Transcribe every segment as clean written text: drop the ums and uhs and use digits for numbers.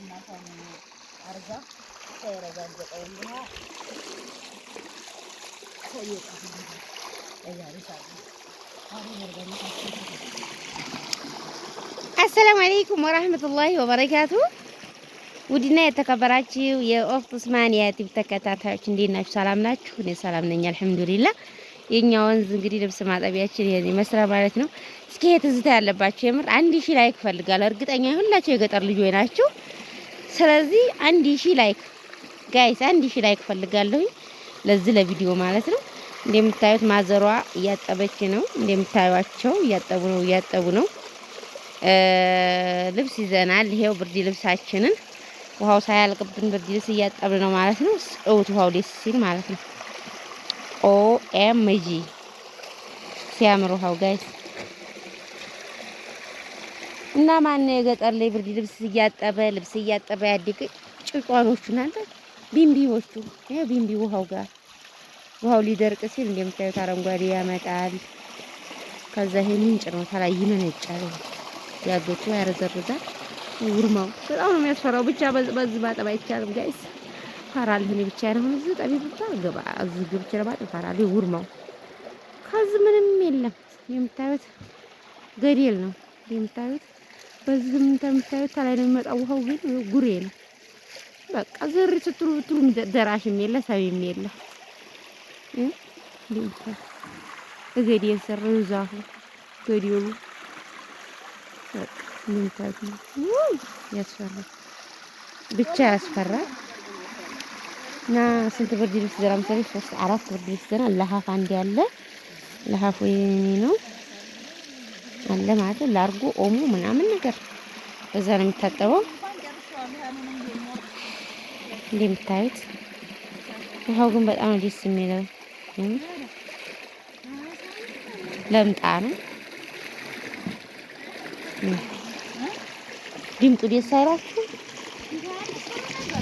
እናቷን አርጋ ተረጋገጠው እና አሰላሙ አለይኩም ወራህመቱላሂ ወበረካቱ። ውድና የተከበራችሁ የኦፍት ኡስማን የዩቲዩብ ተከታታዮች እንዴት ናችሁ? ሰላም ናችሁ? እኔ ሰላም ነኝ አልሐምዱሊላህ። የኛ ወንዝ እንግዲህ ልብስ ማጠቢያችን ይሄን ይመስላል ማለት ነው። እስኪ ትዝታ ያለባችሁ የምር 1000 ላይክ ፈልጋለሁ። እርግጠኛ ሁላችሁ የገጠር ልጆች ናችሁ። ስለዚህ 1000 ላይክ ጋይስ 1000 ላይክ ፈልጋለሁ ለዚህ ለቪዲዮ ማለት ነው። እንደምታዩት ማዘሯ እያጠበች ነው። እንደምታዩቸው እያጠቡ ነው። ልብስ ይዘናል። ይሄው ብርድ ልብሳችንን ውሃው ሳያልቅብን ብርድ ልብስ እያጠብን ነው ማለት ነው። እውት ውሃው ደስ ሲል ማለት ነው። ኦኤምጂ ሲያምር ውሃው ጋይስ። እና ማን የገጠር ላይ ብርድ ልብስ እያጠበ ያድቅ ጭቋኖቹ እናንተ ቢምቢዎቹ ይሄው ቢምቢ ውሃው ጋር ውሃው ሊደርቅ ሲል እንደምታዩት አረንጓዴ ያመጣል። ከዛ ይሄ ምንጭ ነው ታላይ ይመነጫል። ያገቱ ያረዘርዛል። ውርማው በጣም ነው የሚያስፈራው። ብቻ በዚህ ባጠባ አይቻልም ጋይስ። ፈራል እኔ ብቻ ነው እዚህ ጠቢብታ ገባ እዚህ ግብቼ ለማጠብ ፈራል። ውርማው ከዚህ ምንም የለም። የምታዩት ገደል ነው የምታዩት። በዚህ የምታዩት ታላይ ነው የሚመጣው ውሃው ግን ጉሬ ነው። በቃ ዝር ስትሉ ብትሉ ደራሽም የለ ሰብም የለ። ገደል ሰረው ዛፉ ገደሉ በቃ ምንታት ነው ያስፈራል። ብቻ ያስፈራል። እና ስንት ብርድ ልብስ ዘራ መሰለኝ 3 4 ብርድ ልብስ ዘራ ለሀፍ አንድ ያለ ለሀፍ ወይኔ ነው አለ ማለት ላርጎ ኦሞ ምናምን ነገር በዛ ነው የሚታጠበው። እንደምታዩት ውሃው ግን በጣም ደስ የሚለው ለምጣ ነው። ድምጡ ደስ አይላችሁ?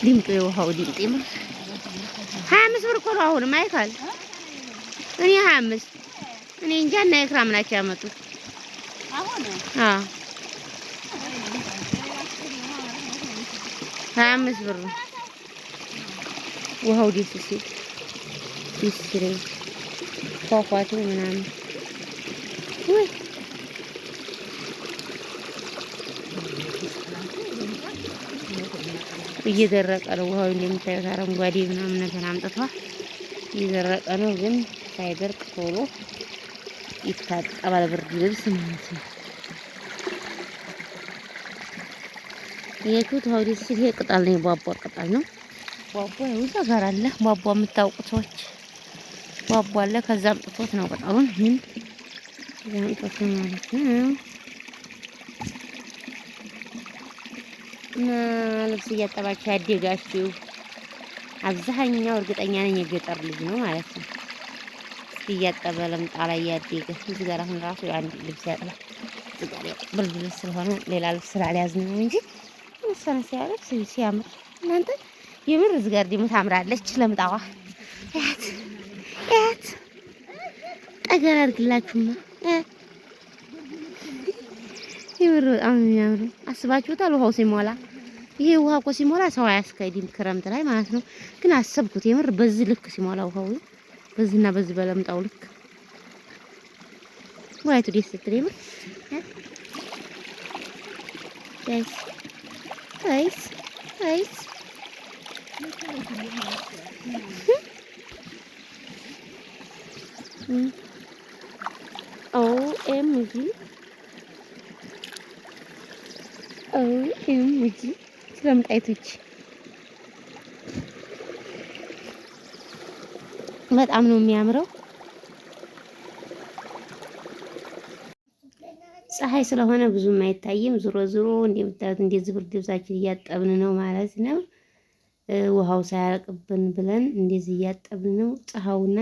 ድምጡ የውሃው ድምጥ ነው። 25 ብር እኮ ነው አሁንም አይካል። እኔ 25 እኔ እንጃ እና ኢክራም ናቸው ያመጡት አሁን 25 ብር ነው ውሃው ደስ ሲል ፏፏቴ ምናምን ወይ እየደረቀ ነው ውሃው እንደምታዩት አረንጓዴ ምናምን ነገር አምጥቷል። እየደረቀ ነው ግን ሳይደርቅ ቶሎ ይታጠባል ብርድ ልብስ ማለት ነው። የቱት ውሃው ደስ ሲል ቅጠል ነው የቧቧ ቅጠል ነው። ቧቧ እዛ ጋር አለ። ቧቧ የምታውቁ ሰዎች ቧቧ አለ። ከዛ አምጥቶት ነው ቅጠሉን ምን ያምጥቶት ማለት ነው። እና ልብስ እያጠባችሁ ያደጋችሁ አብዛኛው እርግጠኛ ነኝ የገጠር ልጅ ነው ማለት ነው። እስኪ እያጠበ ለምጣ ላይ ያደገ እዚህ ጋር አሁን ራሱ አንድ ልብስ ያጥባል። እዚህ ጋር ብርድ ልብስ ስለሆነ ሌላ ልብስ ስላልያዝን ነው እንጂ ወሰነ ሲያለብስ ሲያምር እናንተ የምር እዚህ ጋር ደግሞ ታምራለች ለምጣዋ። ያት ጠገራ አድርግላችሁማ የምር በጣም የሚያምር አስባችሁታል? ውሃው ሲሞላ ይሄ ውሃ እኮ ሲሞላ ሰው አያስከይድም ክረምት ላይ ማለት ነው። ግን አሰብኩት የምር በዚህ ልክ ሲሞላ ውሃው በዚህና በዚህ በለምጣው ልክ ወይቱ ደስ ስትል የምር ጋይስ ኦኤምጂ ስለምጣይቶች በጣም ነው የሚያምረው። ፀሐይ ስለሆነ ብዙም አይታይም። ዙሮ እንደምታዩት እንደዚህ ብርድ ልብሳችን እያጠብን ነው ማለት ነው። ውሃው ሳያልቅብን ብለን እንደዚህ እያጠብን ነው። ፀሐዩና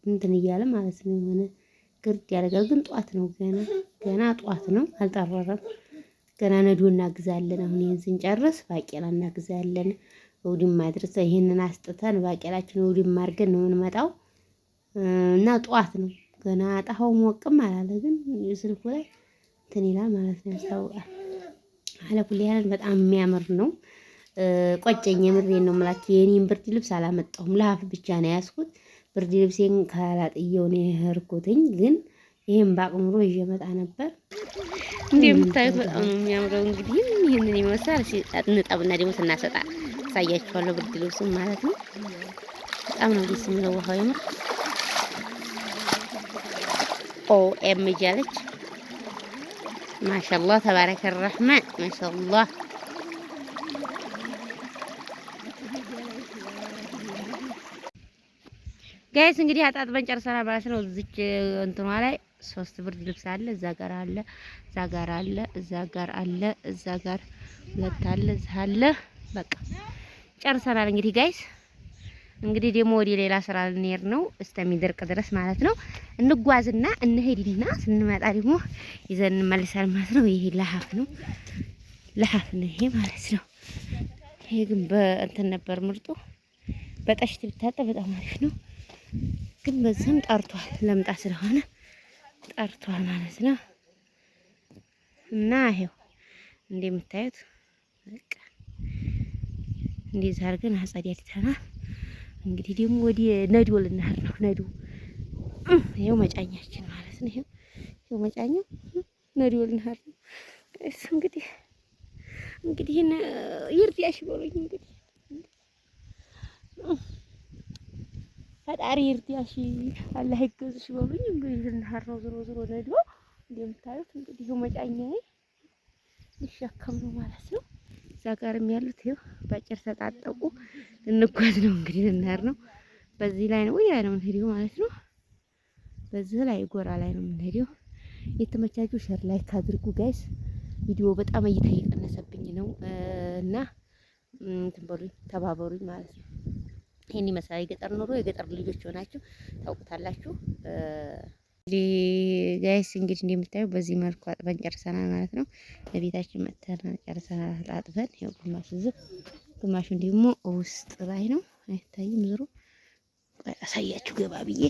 እንትን እያለ ማለት ነው። የሆነ ግርድ ያደርጋል። ግን ጧት ነው ገና ጧት ነው አልጠረረም። ገና ነዶ እናግዛለን። አሁን ይሄን ስንጨርስ ባቄላ እናግዛለን። ወዲም ማድረስ ይሄንን አስጥተን ባቄላችን ወዲም አድርገን ነው የምንመጣው እና ጧት ነው ገና ጣሃው ሞቅም አላለ። ግን ስልኩ ላይ እንትን ይላል ማለት ነው ያስታውቃል። አለኩል ያለን በጣም የሚያምር ነው። ቆጨኝ። የምሬን ነው የምላችሁ። የኔን ብርድ ልብስ አላመጣሁም። ለሀፍ ብቻ ነው ያዝኩት። ብርድ ልብሴን ካላጥየው ነው የሄድኩትኝ። ግን ይሄን ባቅምሮ ይዤ መጣ ነበር። እንደምታዩት በጣም ነው የሚያምረው። እንግዲህ ይሄንን ይመስላል። እሺ እንጠብና ደግሞ ስናሰጣ አሳያችኋለሁ። ብርድ ልብስም ማለት ነው። በጣም ነው ደስ የሚለው ውሃው የምር ኦኤም እያለች ማሻአላህ ተባረከ الرحمن ማሻአላህ። ጋይስ እንግዲህ አጣጥበን ጨርሰናል ማለት ነው። እዚች እንትኗ ላይ 3 ብርድ ልብስ አለ። እዛ ጋር አለ፣ እዛ ጋር አለ፣ እዛ ጋር አለ፣ እዛ ጋር 2 አለ፣ እዛ አለ። በቃ ጨርሰናል እንግዲህ ጋይስ። እንግዲህ ደግሞ ወደ ሌላ ስራ ልንሄድ ነው እስከሚደርቅ ድረስ ማለት ነው። እንጓዝና እንሄድና ስንመጣ ደግሞ ይዘን እንመልሳለን ማለት ነው። ይሄ ለሀፍ ነው፣ ለሀፍ ነው ይሄ ማለት ነው። ይሄ ግን በእንትን ነበር ምርጡ። በጠሽት ብታጠብ በጣም አሪፍ ነው። ግን በዛም ጠርቷል፣ ለምጣ ስለሆነ ጠርቷል ማለት ነው። እና ይሄው እንደምታዩት በቃ እንደዚህ አድርገን አጸዳድተናል። እንግዲህ ደግሞ ወደ ነዶ ልንሄድ ነው። ነዶ ይሄው መጫኛችን ማለት ነው። ይሄው መጫኛው ነዶ ልንሄድ ነው። እሱ እንግዲህ ይርዳሽ በሉኝ። እንግዲህ ፈጣሪ ይርዳሽ፣ አላህ ይገዝሽ በሉኝ። እንግዲህ ልንሄድ ነው። ዞሮ ዞሮ ነዶ እንደምታዩት እንግዲህ ይሄው መጫኛዬ ሊሸከም ነው ማለት ነው። እዛ ጋርም ያሉት ይኸው ባጭር ተጣጣቁ። ልንጓዝ ነው እንግዲህ ልንሄድ ነው። በዚህ ላይ ነው ያ ነው የምንሄደው ማለት ነው። በዚህ ላይ ጎራ ላይ ነው የምንሄደው። የተመቻችሁ ሼር ላይክ አድርጉ ጋይስ። ቪዲዮ በጣም እይታ እየቀነሰብኝ ነው እና እንትን በሉኝ ተባበሩኝ ማለት ነው። ይሄን ይመስላል የገጠር ኑሮ። የገጠር ልጆች ሆናችሁ ታውቁታላችሁ። ጋይስ እንግዲህ እንደምታዩ በዚህ መልኩ አጥበን ጨርሰናል ማለት ነው። ለቤታችን መጥተን ጨርሰናል አጥበን። ይሄው ግማሹ ዝም ግማሹን ደግሞ ውስጥ ላይ ነው አይታይም። ዞሮ አሳያችሁ ገባ ብዬ።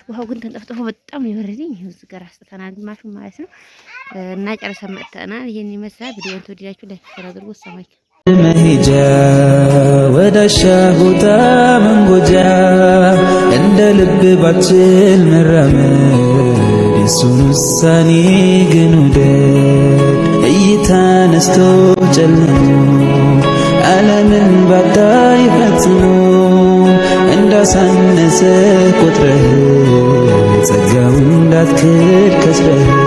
ውሃው ግን ተንጠፍጥፎ በጣም ነው የወረደኝ። ይሄው እዚህ ጋር አስጥተናል ግማሹን ማለት ነው። እና ጨርሰን መጥተናል። ይሄን ይመስላል። ቪዲዮውን ተወደዳችሁ ላይክ ሼር አድርጉ። ሰማይ መሄጃ ወዳሻ ቦታ መንጎጃ እንደ ልብ ባችል መራመድ የሱን ውሳኔ ግን ውደድ። እይታ ነስቶ ጨልሞ ዓለምን ባታይ ፈጽሞ እንዳሳነሰ ቆጥረህ ጸጋውን እንዳትክድ ከስረህ